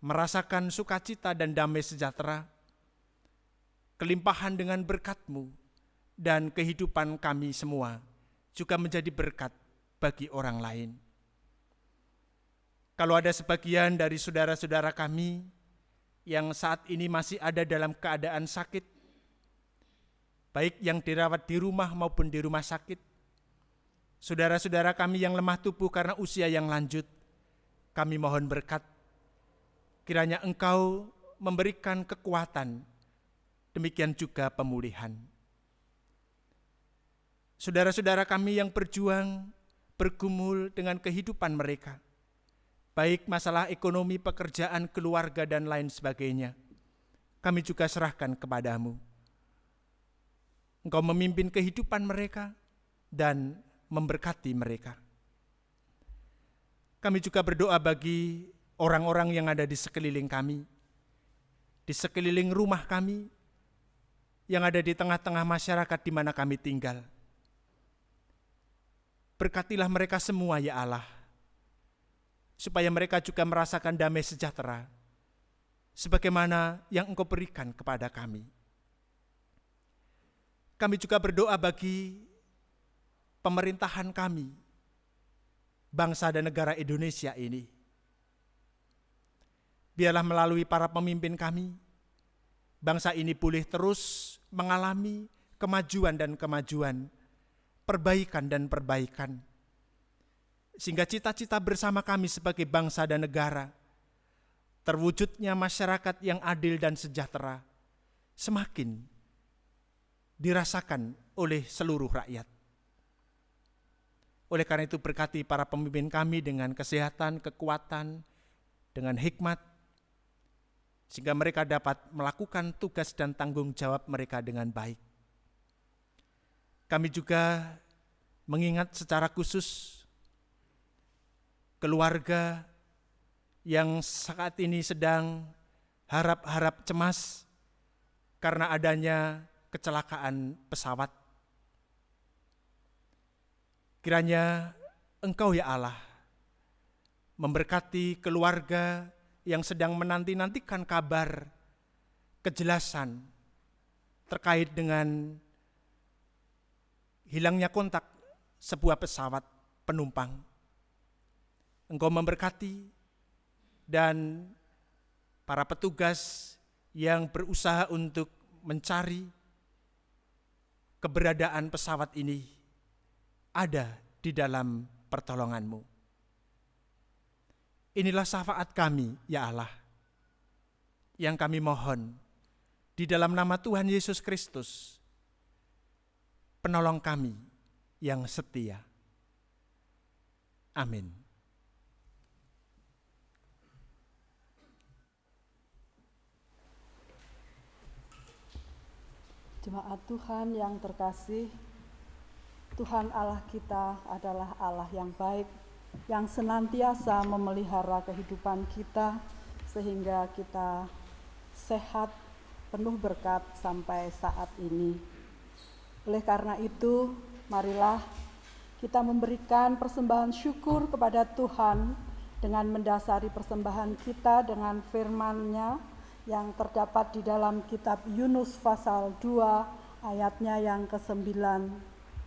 merasakan sukacita dan damai sejahtera, kelimpahan dengan berkat-Mu, dan kehidupan kami semua juga menjadi berkat bagi orang lain. Kalau ada sebagian dari saudara-saudara kami yang saat ini masih ada dalam keadaan sakit, baik yang dirawat di rumah maupun di rumah sakit, saudara-saudara kami yang lemah tubuh karena usia yang lanjut, kami mohon berkat, kiranya Engkau memberikan kekuatan, demikian juga pemulihan. Saudara-saudara kami yang berjuang, bergumul dengan kehidupan mereka, baik masalah ekonomi, pekerjaan, keluarga, dan lain sebagainya, kami juga serahkan kepadamu. Engkau memimpin kehidupan mereka dan memberkati mereka. Kami juga berdoa bagi orang-orang yang ada di sekeliling kami, di sekeliling rumah kami, yang ada di tengah-tengah masyarakat di mana kami tinggal. Berkatilah mereka semua ya Allah, supaya mereka juga merasakan damai sejahtera, sebagaimana yang Engkau berikan kepada kami. Kami juga berdoa bagi pemerintahan kami, bangsa dan negara Indonesia ini. Biarlah melalui para pemimpin kami, bangsa ini boleh terus mengalami kemajuan dan kemajuan, perbaikan dan perbaikan, sehingga cita-cita bersama kami sebagai bangsa dan negara, terwujudnya masyarakat yang adil dan sejahtera, semakin dirasakan oleh seluruh rakyat. Oleh karena itu berkati para pemimpin kami dengan kesehatan, kekuatan, dengan hikmat, sehingga mereka dapat melakukan tugas dan tanggung jawab mereka dengan baik. Kami juga mengingat secara khusus keluarga yang saat ini sedang harap-harap cemas karena adanya kecelakaan pesawat. Kiranya Engkau ya Allah memberkati keluarga yang sedang menanti-nantikan kabar, kejelasan terkait dengan hilangnya kontak sebuah pesawat penumpang. Engkau memberkati dan para petugas yang berusaha untuk mencari keberadaan pesawat ini ada di dalam pertolongan-Mu. Inilah syafaat kami, ya Allah, yang kami mohon di dalam nama Tuhan Yesus Kristus, penolong kami yang setia. Amin. Jemaat Tuhan yang terkasih, Tuhan Allah kita adalah Allah yang baik, yang senantiasa memelihara kehidupan kita sehingga kita sehat, penuh berkat sampai saat ini. Oleh karena itu, marilah kita memberikan persembahan syukur kepada Tuhan dengan mendasari persembahan kita dengan firman-Nya yang terdapat di dalam kitab Yunus pasal 2 ayatnya yang ke-9.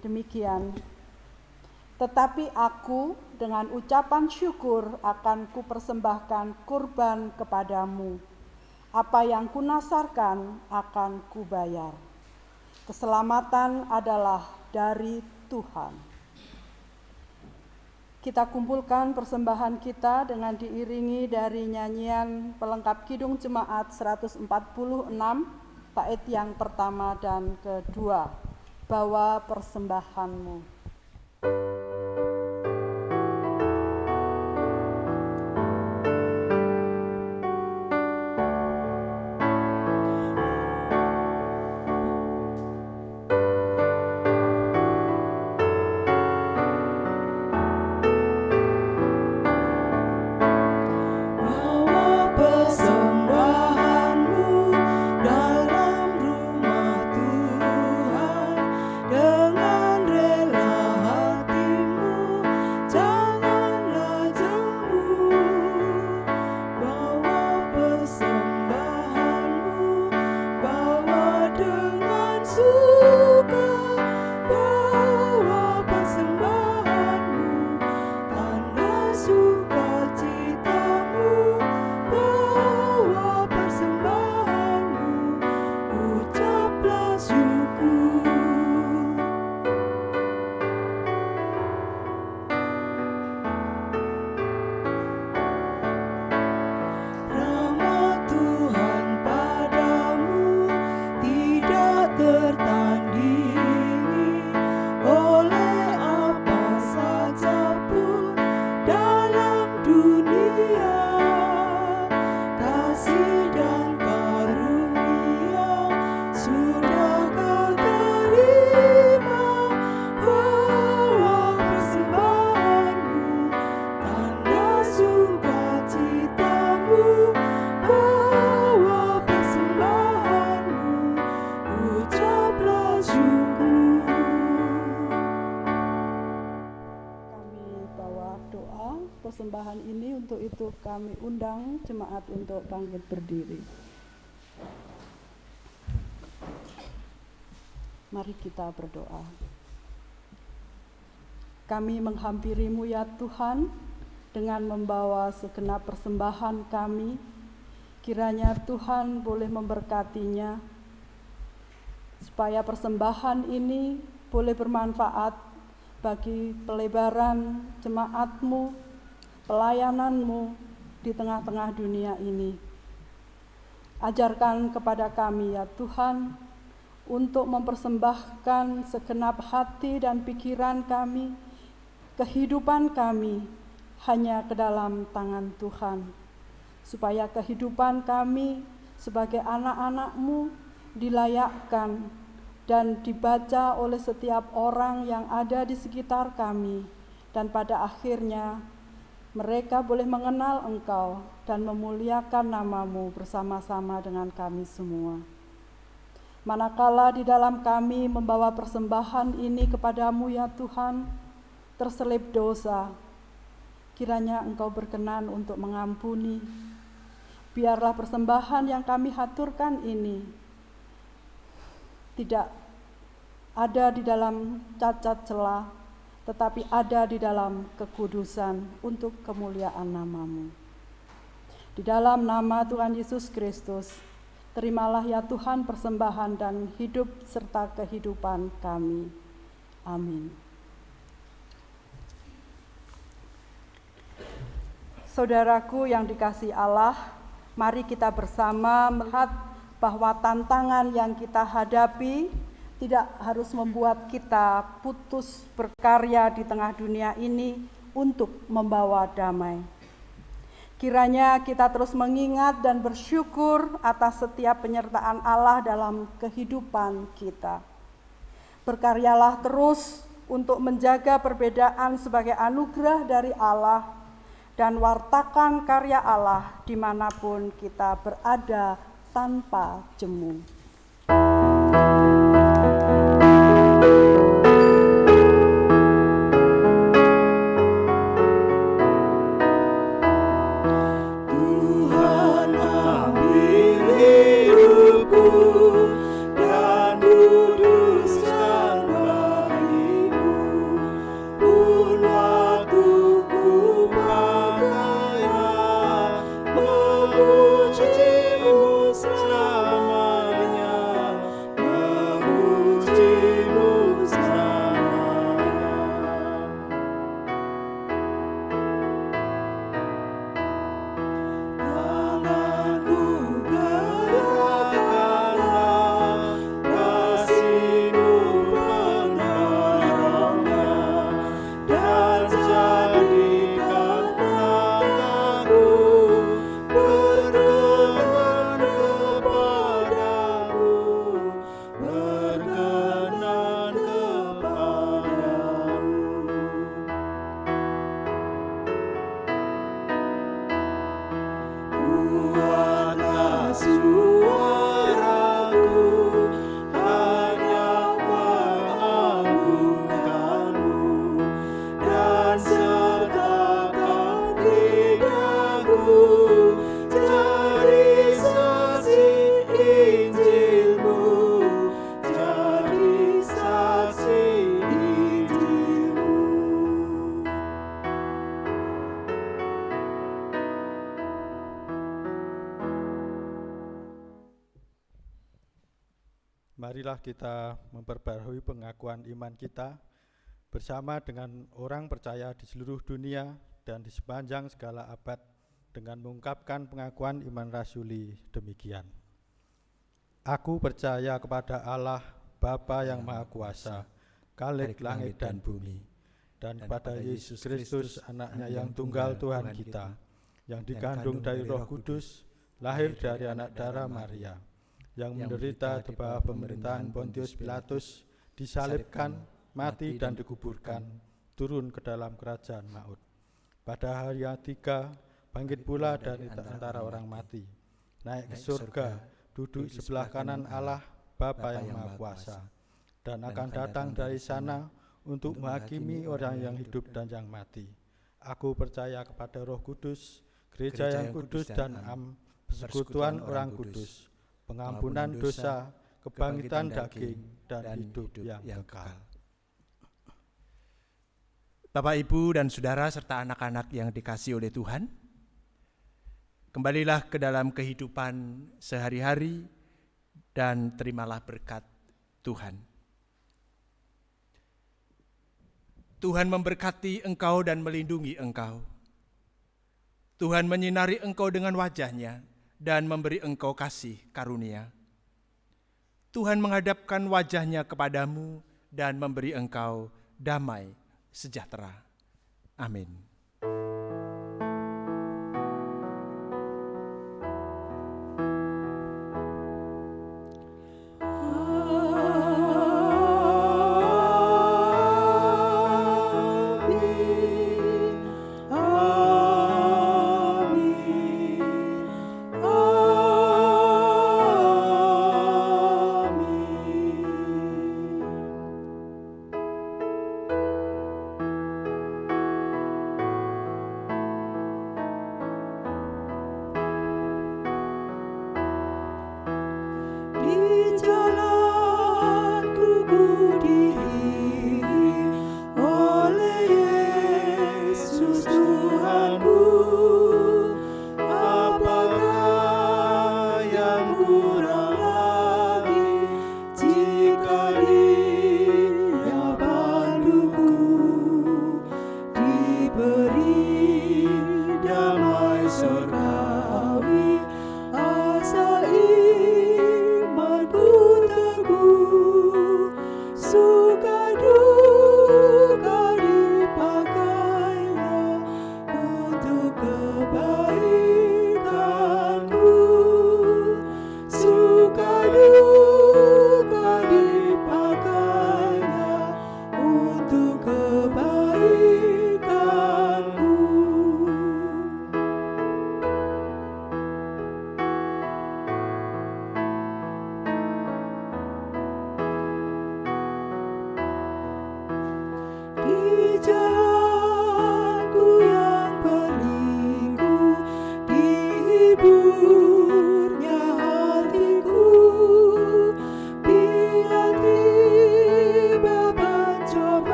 Demikian, tetapi aku dengan ucapan syukur akan kupersembahkan kurban kepadamu. Apa yang kunasarkan akan kubayar. Keselamatan adalah dari Tuhan. Kita kumpulkan persembahan kita dengan diiringi dari nyanyian pelengkap Kidung Jemaat 146, bait yang pertama dan kedua. Bawa persembahanmu. Persembahan ini untuk itu kami undang jemaat untuk bangkit berdiri. Mari kita berdoa. Kami menghampiri-Mu ya Tuhan dengan membawa segenap persembahan kami. Kiranya Tuhan boleh memberkatinya supaya persembahan ini boleh bermanfaat bagi pelebaran jemaat-Mu, pelayanan-Mu di tengah-tengah dunia ini. Ajarkan kepada kami ya Tuhan untuk mempersembahkan segenap hati dan pikiran kami, kehidupan kami hanya ke dalam tangan Tuhan, supaya kehidupan kami sebagai anak-anak-Mu dilayakkan dan dibaca oleh setiap orang yang ada di sekitar kami, dan pada akhirnya mereka boleh mengenal Engkau dan memuliakan nama-Mu bersama-sama dengan kami semua. Manakala di dalam kami membawa persembahan ini kepadamu ya Tuhan, terselip dosa, kiranya Engkau berkenan untuk mengampuni. Biarlah persembahan yang kami haturkan ini tidak ada di dalam cacat celah, tetapi ada di dalam kekudusan untuk kemuliaan nama-Mu. Di dalam nama Tuhan Yesus Kristus, Terimalah ya Tuhan persembahan dan hidup serta kehidupan kami. Amin. Saudaraku yang dikasihi Allah, mari kita bersama melihat bahwa tantangan yang kita hadapi tidak harus membuat kita putus berkarya di tengah dunia ini untuk membawa damai. Kiranya kita terus mengingat dan bersyukur atas setiap penyertaan Allah dalam kehidupan kita. Berkaryalah terus untuk menjaga perbedaan sebagai anugerah dari Allah dan wartakan karya Allah dimanapun kita berada tanpa jemu. Marilah kita memperbarui pengakuan iman kita bersama dengan orang percaya di seluruh dunia dan di sepanjang segala abad dengan mengungkapkan pengakuan iman rasuli demikian. Aku percaya kepada Allah, Bapa yang Maha Kuasa, Khalik langit dan bumi, dan kepada Yesus Kristus, anaknya yang tunggal Tuhan kita, yang dikandung dari Roh Kudus, lahir dari anak darah Maria, yang menderita di bawah pemerintahan Pontius Pilatus, disalibkan, mati dan dikuburkan, turun ke dalam kerajaan maut. Pada hari yang ketiga, bangkit pula dari antara orang mati, naik ke surga, duduk sebelah kanan Allah, Bapa yang Maha Kuasa, dan akan datang dari sana untuk menghakimi orang yang hidup dan yang mati. Aku percaya kepada Roh Kudus, gereja yang kudus dan persekutuan orang kudus, pengampunan dosa, kebangkitan daging, dan hidup yang kekal. Bapak, Ibu, dan Saudara, serta anak-anak yang dikasihi oleh Tuhan, kembalilah ke dalam kehidupan sehari-hari dan terimalah berkat Tuhan. Tuhan memberkati engkau dan melindungi engkau. Tuhan menyinari engkau dengan wajah-Nya dan memberi engkau kasih karunia. Tuhan menghadapkan wajah-Nya kepadamu dan memberi engkau damai sejahtera. Amin.